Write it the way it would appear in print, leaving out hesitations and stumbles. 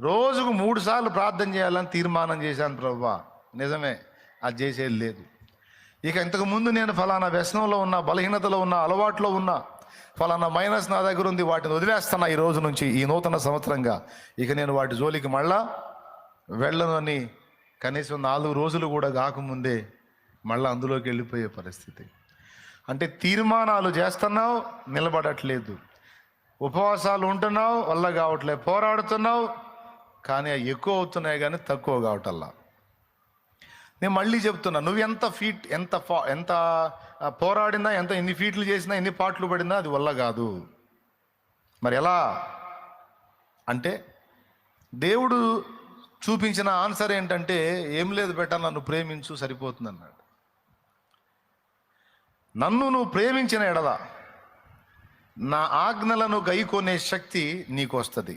రోజుకు 3 సార్లు ప్రార్థన చేయాలని తీర్మానం చేశాను ప్రభువా. నిజమే, అది చేసేది లేదు. ఇక ఇంతకుముందు నేను ఫలానా వ్యసనంలో ఉన్నా, బలహీనతలో ఉన్నా, అలవాట్లో ఉన్నా, ఫలానా మైనస్ నా దగ్గర ఉంది, వాటిని వదిలేస్తున్నా ఈ రోజు నుంచి, ఈ నూతన సంవత్సరంగా. ఇక నేను వాటి జోలికి మళ్ళా వెళ్ళను అని కనీసం 4 రోజులు కూడా కాకముందే మళ్ళీ అందులోకి వెళ్ళిపోయే పరిస్థితి. అంటే తీర్మానాలు చేస్తున్నావు, నిలబడట్లేదు. ఉపవాసాలు ఉంటున్నావు, వల్ల కావట్లేదు. పోరాడుతున్నావు, కానీ అవి ఎక్కువ అవుతున్నాయి కానీ తక్కువ కావటల్లా. నేను మళ్ళీ చెప్తున్నా, నువ్వు ఎంత పోరాడినా, ఎన్ని ఫీట్లు చేసినా, ఎన్ని పాటలు పడినా అది వల్ల కాదు. మరి ఎలా అంటే, దేవుడు చూపించిన ఆన్సర్ ఏంటంటే, ఏం లేదు బెట్ట, నన్ను ప్రేమించు సరిపోతుంది అన్నాడు. నన్ను నువ్వు ప్రేమించిన ఎడల నా ఆజ్ఞలను గైకొనే శక్తి నీకు వస్తుంది.